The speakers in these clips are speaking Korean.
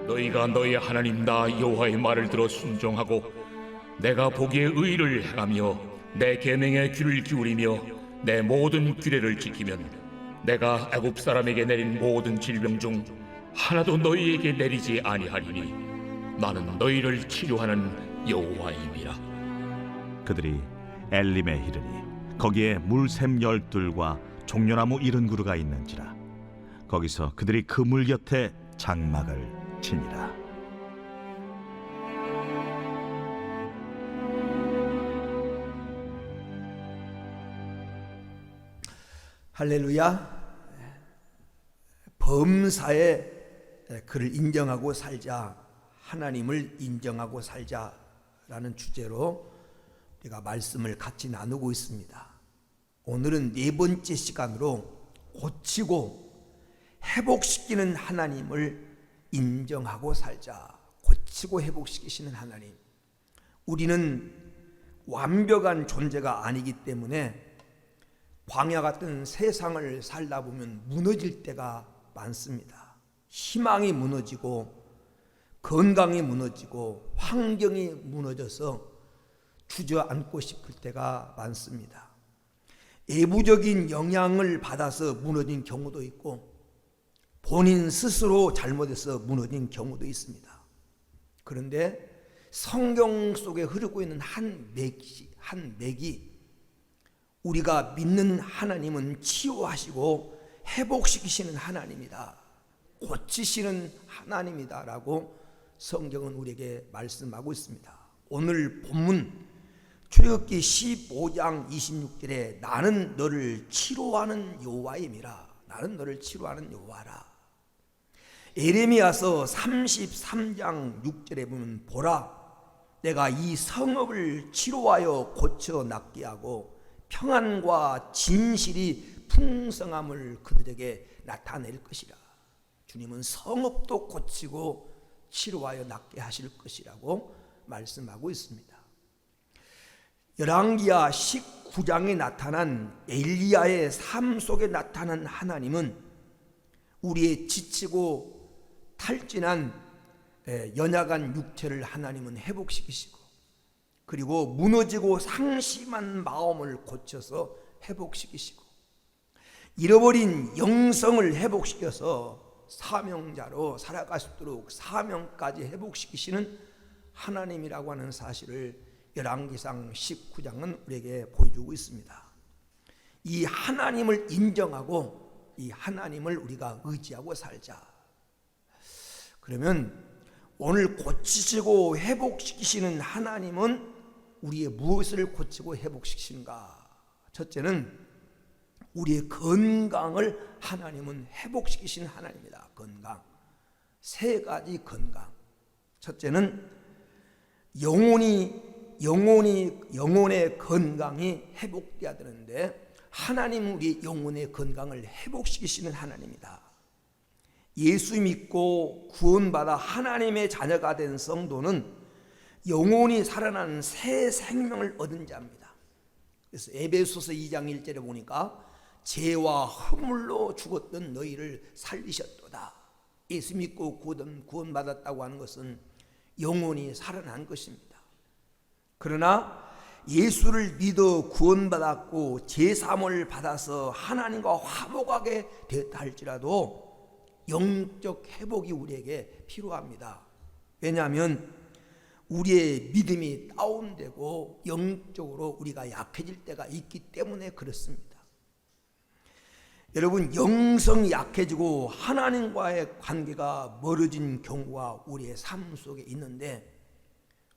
너희가 너희 하나님 나 여호와의 말을 들어 순종하고 내가 보기에 의를 행하며 내 계명에 귀를 기울이며 내 모든 규례를 지키면 내가 애굽 사람에게 내린 모든 질병 중 하나도 너희에게 내리지 아니하리니 나는 너희를 치료하는 여호와임이라. 그들이 엘림에 이르니 거기에 물샘 12과 종려나무 70그루가 있는지라. 거기서 그들이 그 물 곁에 장막을 치니라. 할렐루야. 범사에 그를 인정하고 살자, 하나님을 인정하고 살자라는 주제로 우리가 말씀을 같이 나누고 있습니다. 오늘은 네 번째 시간으로 고치고 회복시키는 하나님을 인정하고 살자. 고치고 회복시키시는 하나님. 우리는 완벽한 존재가 아니기 때문에 광야 같은 세상을 살다 보면 무너질 때가 많습니다. 희망이 무너지고 건강이 무너지고 환경이 무너져서 주저앉고 싶을 때가 많습니다. 외부적인 영향을 받아서 무너진 경우도 있고 본인 스스로 잘못해서 무너진 경우도 있습니다. 그런데 성경 속에 흐르고 있는 한 맥이 우리가 믿는 하나님은 치유하시고 회복시키시는 하나님이다, 고치시는 하나님이다라고 성경은 우리에게 말씀하고 있습니다. 오늘 본문 출애굽기 15장 26절에 나는 너를 치료하는 여호와임이라. 나는 너를 치료하는 여호와라. 에레미야서 33장 6절에 보면 보라, 내가 이 성읍을 치료하여 고쳐 낫게 하고 평안과 진실이 풍성함을 그들에게 나타낼 것이라. 주님은 성읍도 고치고 치료하여 낫게 하실 것이라고 말씀하고 있습니다. 열왕기하 19장에 나타난 엘리야의 삶 속에 나타난 하나님은 우리의 지치고 탈진한 연약한 육체를 하나님은 회복시키시고, 그리고 무너지고 상심한 마음을 고쳐서 회복시키시고, 잃어버린 영성을 회복시켜서 사명자로 살아갈 수 있도록 사명까지 회복시키시는 하나님이라고 하는 사실을 열왕기상 19장은 우리에게 보여주고 있습니다. 이 하나님을 인정하고 이 하나님을 우리가 의지하고 살자. 그러면 오늘 고치시고 회복시키시는 하나님은 우리의 무엇을 고치고 회복시키신가? 첫째는 우리의 건강을 하나님은 회복시키시는 하나님입니다. 건강. 세 가지 건강. 첫째는 영혼의 건강이 회복되어야 되는데 하나님은 우리 영혼의 건강을 회복시키시는 하나님이다. 예수 믿고 구원받아 하나님의 자녀가 된 성도는 영혼이 살아나는 새 생명을 얻은 자입니다. 그래서 에베소서 2장 1절에 보니까 죄와 허물로 죽었던 너희를 살리셨도다. 예수 믿고 구원받았다고 하는 것은 영혼이 살아난 것입니다. 그러나 예수를 믿어 구원받았고 제사함을 받아서 하나님과 화목하게 되었다 할지라도 영적 회복이 우리에게 필요합니다. 왜냐하면 우리의 믿음이 다운되고 영적으로 우리가 약해질 때가 있기 때문에 그렇습니다. 여러분, 영성이 약해지고 하나님과의 관계가 멀어진 경우가 우리의 삶 속에 있는데,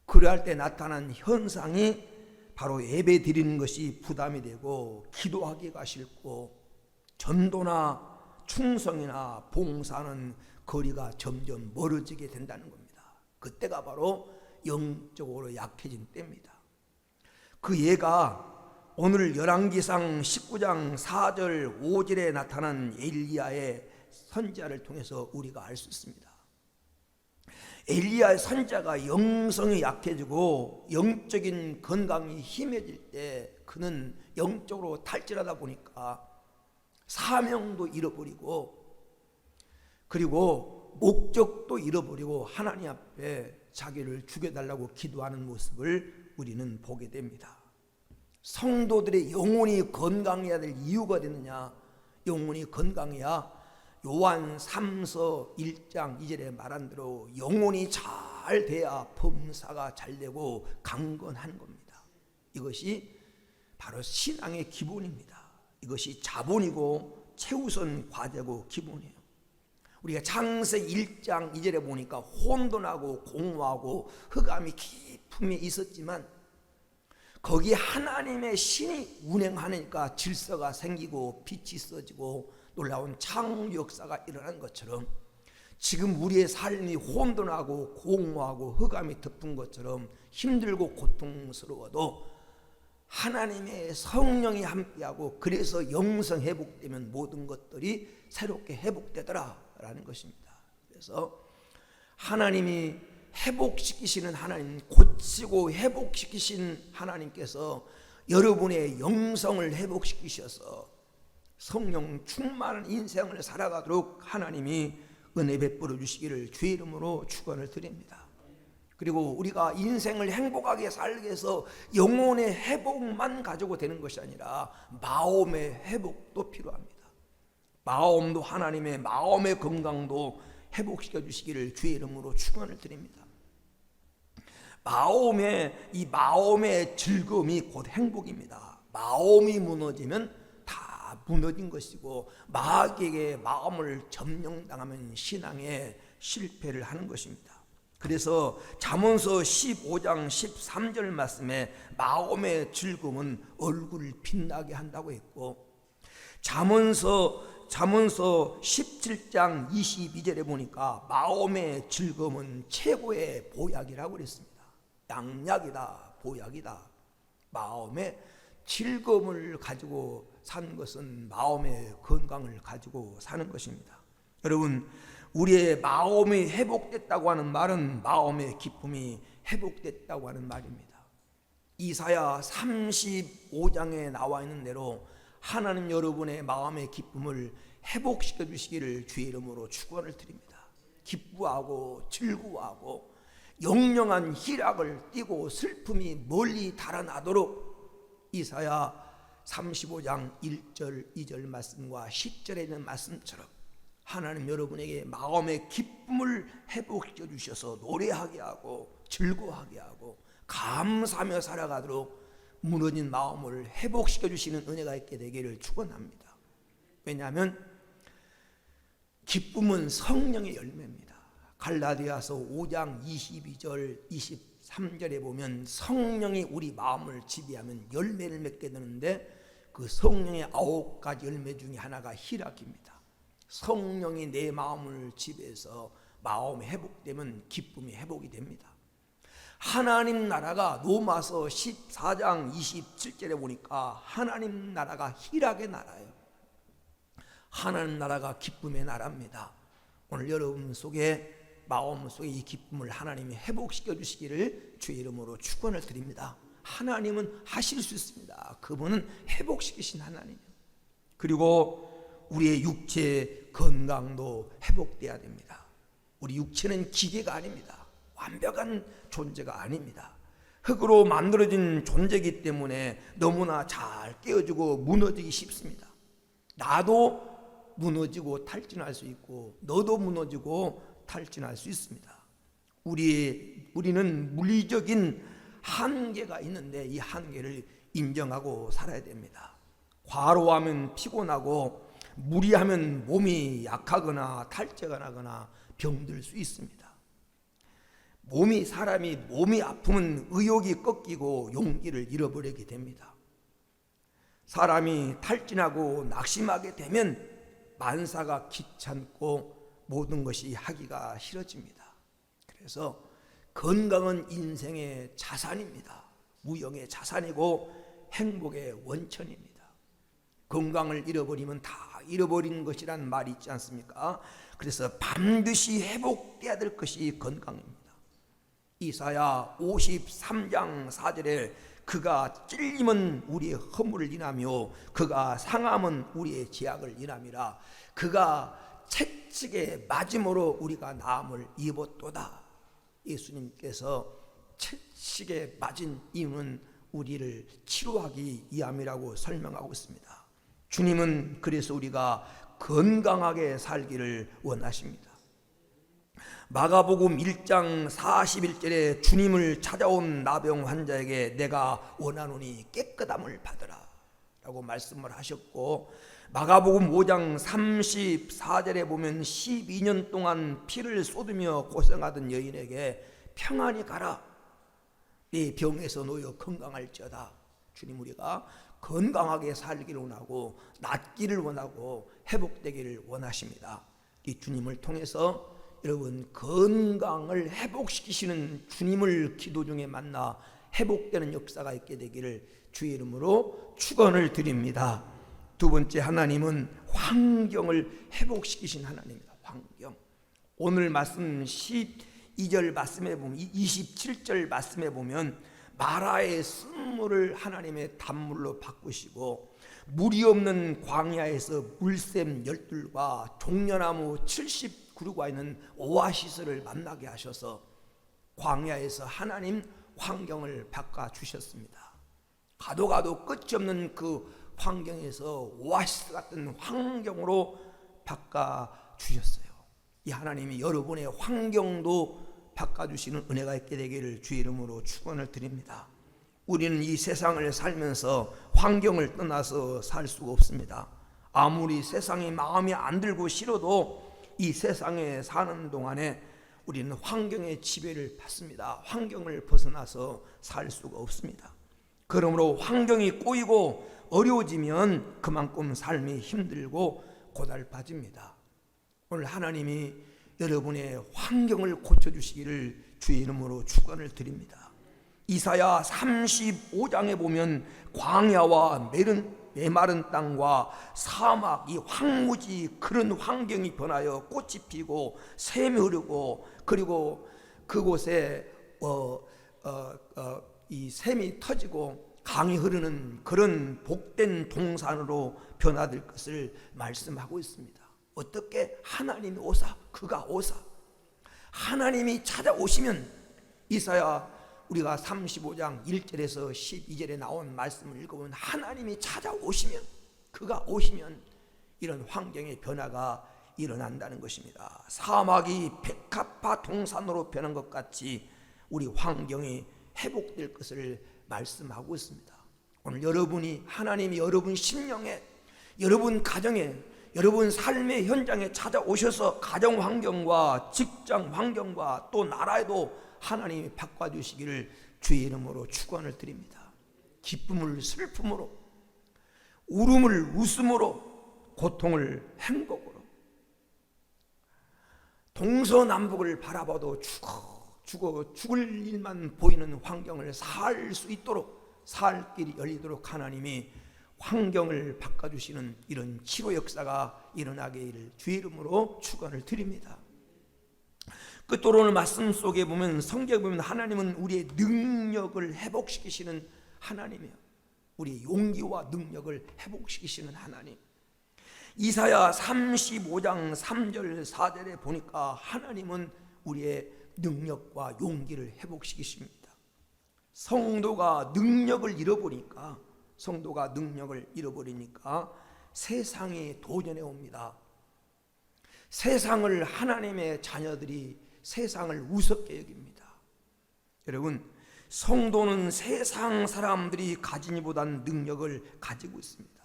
그러할 때 나타난 현상이 바로 예배 드리는 것이 부담이 되고 기도하기가 싫고 전도나 충성이나 봉사는 거리가 점점 멀어지게 된다는 겁니다. 그때가 바로 영적으로 약해진 때입니다. 그 예가 오늘 열왕기상 19장 4절 5절에 나타난 엘리야의 선지자를 통해서 우리가 알 수 있습니다. 엘리야의 선지자가 영성이 약해지고 영적인 건강이 희미해질 때 그는 영적으로 탈진하다 보니까 사명도 잃어버리고, 그리고 목적도 잃어버리고 하나님 앞에 자기를 죽여달라고 기도하는 모습을 우리는 보게 됩니다. 성도들의 영혼이 건강해야 될 이유가 되느냐? 영혼이 건강해야 요한 3서 1장 2절에 말한 대로 영혼이 잘 돼야 범사가 잘 되고 강건한 겁니다. 이것이 바로 신앙의 기본입니다. 이것이 자본이고 최우선 과제고 기본이에요. 우리가 창세기 1장 2절에 보니까 혼돈하고 공허하고 흑암이 깊음이 있었지만 거기에 하나님의 신이 운행하니까 질서가 생기고 빛이 써지고 놀라운 창조 역사가 일어난 것처럼 지금 우리의 삶이 혼돈하고 공허하고 흑암이 덮은 것처럼 힘들고 고통스러워도 하나님의 성령이 함께하고 그래서 영성 회복되면 모든 것들이 새롭게 회복되더라라는 것입니다. 그래서 하나님이 회복시키시는 하나님, 고치고 회복시키신 하나님께서 여러분의 영성을 회복시키셔서 성령 충만한 인생을 살아가도록 하나님이 은혜 베풀어 주시기를 주의 이름으로 축원을 드립니다. 그리고 우리가 인생을 행복하게 살기 위해서 영혼의 회복만 가지고 되는 것이 아니라 마음의 회복도 필요합니다. 마음도 하나님의 마음의 건강도 회복시켜 주시기를 주의 이름으로 축원을 드립니다. 마음의 즐거움이 곧 행복입니다. 마음이 무너지면 다 무너진 것이고 마귀에게 마음을 점령당하면 신앙에 실패를 하는 것입니다. 그래서 잠언서 15장 13절 말씀에 마음의 즐거움은 얼굴을 빛나게 한다고 했고 잠언서 17장 22절에 보니까 마음의 즐거움은 최고의 보약이라고 그랬습니다. 양약이다, 보약이다. 마음의 즐거움을 가지고 사는 것은 마음의 건강을 가지고 사는 것입니다. 여러분, 우리의 마음이 회복됐다고 하는 말은 마음의 기쁨이 회복됐다고 하는 말입니다. 이사야 35장에 나와 있는 대로 하나님 여러분의 마음의 기쁨을 회복시켜 주시기를 주의 이름으로 축원을 드립니다. 기뻐하고 즐거워하고 영영한 희락을 띠고 슬픔이 멀리 달아나도록 이사야 35장 1절 2절 말씀과 10절에 있는 말씀처럼 하나님 여러분에게 마음의 기쁨을 회복시켜 주셔서 노래하게 하고 즐거워하게 하고 감사하며 살아가도록 무너진 마음을 회복시켜 주시는 은혜가 있게 되기를 축원합니다. 왜냐하면 기쁨은 성령의 열매입니다. 갈라디아서 5장 22절 23절에 보면 성령이 우리 마음을 지배하면 열매를 맺게 되는데 그 성령의 9가지 열매 중에 하나가 희락입니다. 성령이 내 마음을 지배해서 마음이 회복되면 기쁨이 회복이 됩니다. 하나님 나라가 로마서 14장 27절에 보니까 하나님 나라가 희락의 나라예요. 하나님 나라가 기쁨의 나라입니다. 오늘 여러분 속에 마음 속에 이 기쁨을 하나님이 회복시켜 주시기를 주의 이름으로 축원을 드립니다. 하나님은 하실 수 있습니다. 그분은 회복시키신 하나님이에요. 그리고 우리의 육체 건강도 회복돼야 됩니다. 우리 육체는 기계가 아닙니다. 완벽한 존재가 아닙니다. 흙으로 만들어진 존재이기 때문에 너무나 잘 깨어지고 무너지기 쉽습니다. 나도 무너지고 탈진할 수 있고 너도 무너지고 탈진할 수 있습니다. 우리는 물리적인 한계가 있는데 이 한계를 인정하고 살아야 됩니다. 과로하면 피곤하고 무리하면 몸이 약하거나 탈제가 나거나 병들 수 있습니다. 사람이 몸이 아프면 의욕이 꺾이고 용기를 잃어버리게 됩니다. 사람이 탈진하고 낙심하게 되면 만사가 귀찮고 모든 것이 하기가 싫어집니다. 그래서 건강은 인생의 자산입니다. 무형의 자산이고 행복의 원천입니다. 건강을 잃어버리면 다 잃어버린 것이란 말이 있지 않습니까? 그래서 반드시 회복돼야 될 것이 건강입니다. 이사야 53장 4절에 그가 찔림은 우리의 허물을 인하며 그가 상함은 우리의 죄악을 인함이라. 그가 채찍에 맞음으로 우리가 나음을 입었도다. 예수님께서 채찍에 맞은 이유는 우리를 치료하기 위함이라고 설명하고 있습니다. 주님은 그래서 우리가 건강하게 살기를 원하십니다. 마가복음 1장 41절에 주님을 찾아온 나병 환자에게 내가 원하노니 깨끗함을 받으라 라고 말씀을 하셨고, 마가복음 5장 34절에 보면 12년 동안 피를 쏟으며 고생하던 여인에게 평안히 가라, 네 병에서 놓여 건강할지어다. 주님, 우리가 건강하게 살기를 원하고 낫기를 원하고 회복되기를 원하십니다. 이 주님을 통해서 여러분 건강을 회복시키시는 주님을 기도 중에 만나 회복되는 역사가 있게 되기를 주의 이름으로 축원을 드립니다. 두 번째, 하나님은 환경을 회복시키신 하나님입니다. 환경. 오늘 말씀 12절 말씀에 보면, 27절 말씀에 보면 마라의 쓴물을 하나님의 단물로 바꾸시고 물이 없는 광야에서 물샘 12과 종려나무 70그루가 있는 오아시스를 만나게 하셔서 광야에서 하나님 환경을 바꿔주셨습니다. 가도 가도 끝이 없는 그 환경에서 오아시스 같은 환경으로 바꿔주셨어요. 이 하나님이 여러분의 환경도 바꿔주시는 은혜가 있게 되기를 주의 이름으로 축원을 드립니다. 우리는 이 세상을 살면서 환경을 떠나서 살 수가 없습니다. 아무리 세상이 마음에 안 들고 싫어도 이 세상에 사는 동안에 우리는 환경의 지배를 받습니다. 환경을 벗어나서 살 수가 없습니다. 그러므로 환경이 꼬이고 어려워지면 그만큼 삶이 힘들고 고달파집니다. 오늘 하나님이 여러분의 환경을 고쳐주시기를 주의 이름으로 축원을 드립니다. 이사야 35장에 보면 광야와 메마른 땅과 사막, 이 황무지, 그런 환경이 변하여 꽃이 피고 샘이 흐르고, 그리고 그곳에 이 샘이 터지고 강이 흐르는 그런 복된 동산으로 변화될 것을 말씀하고 있습니다. 어떻게? 하나님이 오사, 그가 오사. 하나님이 찾아오시면, 이사야 우리가 35장 1절에서 12절에 나온 말씀을 읽어보면 하나님이 찾아오시면, 그가 오시면 이런 환경의 변화가 일어난다는 것입니다. 사막이 백합화 동산으로 변한 것 같이 우리 환경이 회복될 것을 말씀하고 있습니다. 오늘 여러분이, 하나님이 여러분 심령에, 여러분 가정에, 여러분 삶의 현장에 찾아오셔서 가정 환경과 직장 환경과 또 나라에도 하나님이 바꿔주시기를 주의 이름으로 축원을 드립니다. 기쁨을 슬픔으로, 울음을 웃음으로, 고통을 행복으로, 동서남북을 바라봐도 죽을 일만 보이는 환경을 살 수 있도록, 살 길이 열리도록 하나님이 환경을 바꿔주시는 이런 치료 역사가 일어나기를 주의 이름으로 축원을 드립니다. 끝으로 오늘 말씀 속에 보면, 성경에 보면 하나님은 우리의 능력을 회복시키시는 하나님이에요. 우리의 용기와 능력을 회복시키시는 하나님. 이사야 35장 3절 4절에 보니까 하나님은 우리의 능력과 용기를 회복시키십니다. 성도가 능력을 잃어버리니까 세상이 도전해 옵니다. 세상을, 하나님의 자녀들이 세상을 우습게 여깁니다. 여러분, 성도는 세상 사람들이 가진 이보다는 능력을 가지고 있습니다.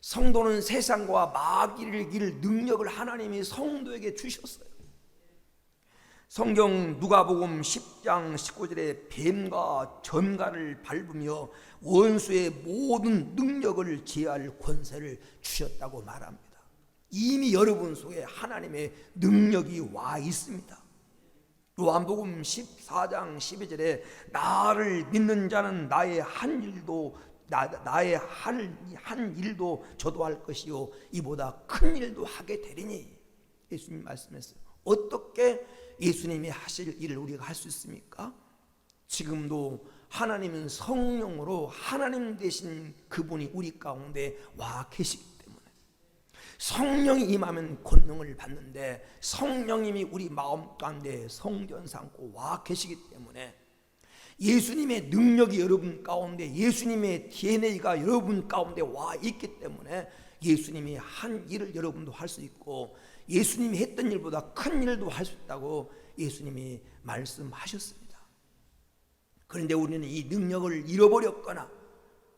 성도는 세상과 마귀를 이길 능력을 하나님이 성도에게 주셨어요. 성경 누가복음 10장 19절에 뱀과 전갈을 밟으며 원수의 모든 능력을 제할 권세를 주셨다고 말합니다. 이미 여러분 속에 하나님의 능력이 와 있습니다. 요한복음 14장 12절에 나를 믿는 자는 나의 한 일도 저도 할 것이요 이보다 큰 일도 하게 되리니, 예수님 말씀했어요. 어떻게 예수님이 하실 일을 우리가 할 수 있습니까? 지금도 하나님은 성령으로 하나님 되신 그분이 우리 가운데 와 계시기 때문에 성령이 임하면 권능을 받는데 성령님이 우리 마음 가운데 성전 삼고 와 계시기 때문에 예수님의 능력이 여러분 가운데, 예수님의 DNA가 여러분 가운데 와 있기 때문에 예수님이 한 일을 여러분도 할 수 있고 예수님이 했던 일보다 큰 일도 할 수 있다고 예수님이 말씀하셨습니다. 그런데 우리는 이 능력을 잃어버렸거나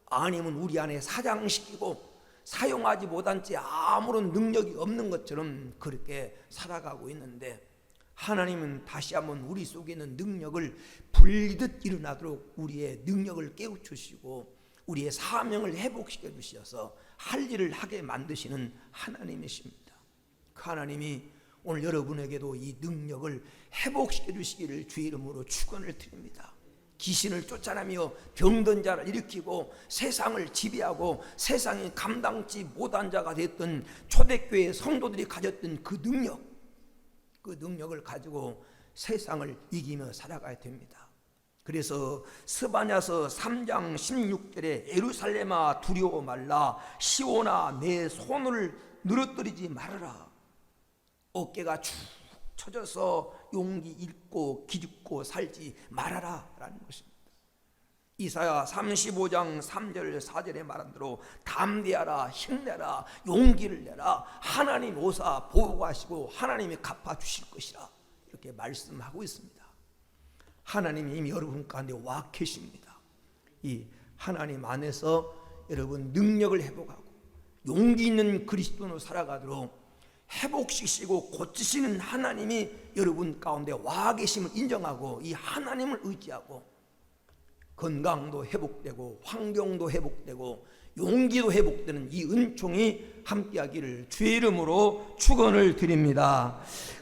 아니면 우리 안에 사장시키고 사용하지 못한 채 아무런 능력이 없는 것처럼 그렇게 살아가고 있는데, 하나님은 다시 한번 우리 속에 있는 능력을 불리듯 일어나도록 우리의 능력을 깨우치시고 우리의 사명을 회복시켜 주셔서 할 일을 하게 만드시는 하나님이십니다. 그 하나님이 오늘 여러분에게도 이 능력을 회복시켜 주시기를 주의 이름으로 축원을 드립니다. 귀신을 쫓아내며 병든 자를 일으키고 세상을 지배하고 세상이 감당치 못한 자가 됐던 초대교회 성도들이 가졌던 그 능력을 가지고 세상을 이기며 살아가야 됩니다. 그래서 스바냐서 3장 16절에 예루살렘아 두려워 말라, 시온아 내 손을 늘어뜨리지 말아라. 어깨가 축 처져서 용기 잃고 기죽고 살지 말아라 라는 것입니다. 이사야 35장 3절 4절에 말한 대로 담대하라, 힘내라, 용기를 내라, 하나님 오사 보호하시고 하나님이 갚아주실 것이라 이렇게 말씀하고 있습니다. 하나님이 이미 여러분 가운데 와 계십니다. 이 하나님 안에서 여러분 능력을 회복하고 용기 있는 그리스도로 살아가도록 회복시키시고 고치시는 하나님이 여러분 가운데 와 계심을 인정하고 이 하나님을 의지하고 건강도 회복되고 환경도 회복되고 용기도 회복되는 이 은총이 함께하기를 주의 이름으로 축원을 드립니다.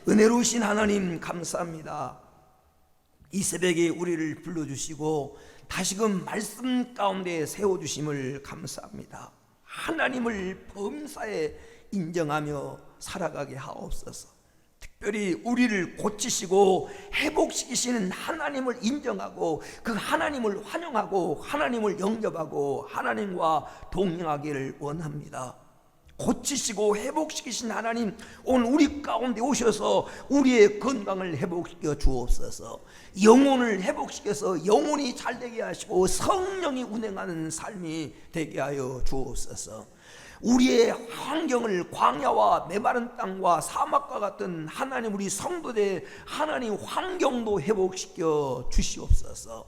은혜로우신 하나님 감사합니다. 이 새벽에 우리를 불러주시고 다시금 말씀 가운데 세워주심을 감사합니다. 하나님을 범사에 인정하며 살아가게 하옵소서. 특별히 우리를 고치시고 회복시키시는 하나님을 인정하고 그 하나님을 환영하고 하나님을 영접하고 하나님과 동행하기를 원합니다. 고치시고 회복시키신 하나님, 오늘 우리 가운데 오셔서 우리의 건강을 회복시켜 주옵소서. 영혼을 회복시켜서 영혼이 잘되게 하시고 성령이 운행하는 삶이 되게 하여 주옵소서. 우리의 환경을 광야와 메마른 땅과 사막과 같은 하나님, 우리 성도들 하나님 환경도 회복시켜 주시옵소서.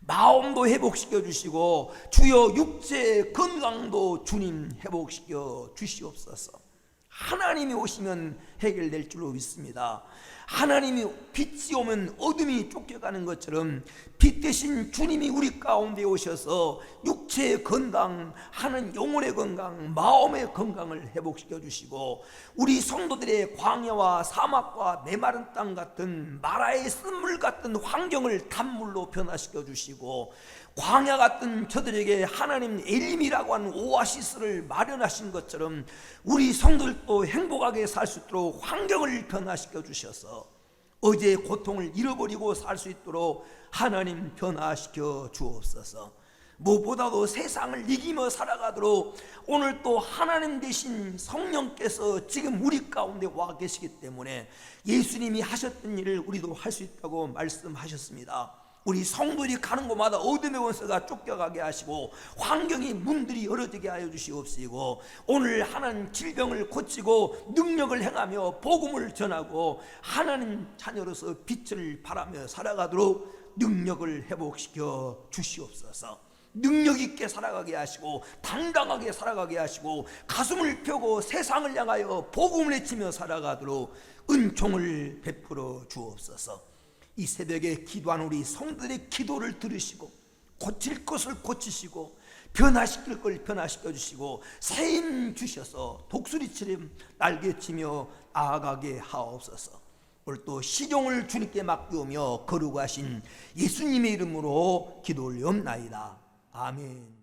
마음도 회복시켜 주시고 주여 육체의 건강도 주님 회복시켜 주시옵소서. 하나님이 오시면 해결될 줄로 믿습니다. 하나님이 빛이 오면 어둠이 쫓겨가는 것처럼 빛 대신 주님이 우리 가운데 오셔서 육체의 건강, 하는 영혼의 건강, 마음의 건강을 회복시켜 주시고 우리 성도들의 광야와 사막과 메마른 땅 같은 마라의 쓴물 같은 환경을 단물로 변화시켜 주시고 광야 같은 저들에게 하나님 엘림이라고 하는 오아시스를 마련하신 것처럼 우리 성도들도 행복하게 살 수 있도록 환경을 변화시켜 주셔서 어제의 고통을 잃어버리고 살 수 있도록 하나님 변화시켜 주옵소서. 무엇보다도 세상을 이기며 살아가도록 오늘 또 하나님 되신 성령께서 지금 우리 가운데 와 계시기 때문에 예수님이 하셨던 일을 우리도 할 수 있다고 말씀하셨습니다. 우리 성도들이 가는 곳마다 어둠의 원수가 쫓겨가게 하시고 환경이 문들이 열어지게 하여 주시옵시고 오늘 하나님 질병을 고치고 능력을 행하며 복음을 전하고 하나님 자녀로서 빛을 발하며 살아가도록 능력을 회복시켜 주시옵소서. 능력 있게 살아가게 하시고 당당하게 살아가게 하시고 가슴을 펴고 세상을 향하여 복음을 외치며 살아가도록 은총을 베풀어 주옵소서. 이 새벽에 기도한 우리 성도들의 기도를 들으시고 고칠 것을 고치시고 변화시킬 걸 변화시켜 주시고 새 힘 주셔서 독수리처럼 날개치며 나아가게 하옵소서. 오늘 또 시종을 주님께 맡기오며 거룩하신 예수님의 이름으로 기도 올리옵나이다. 아멘.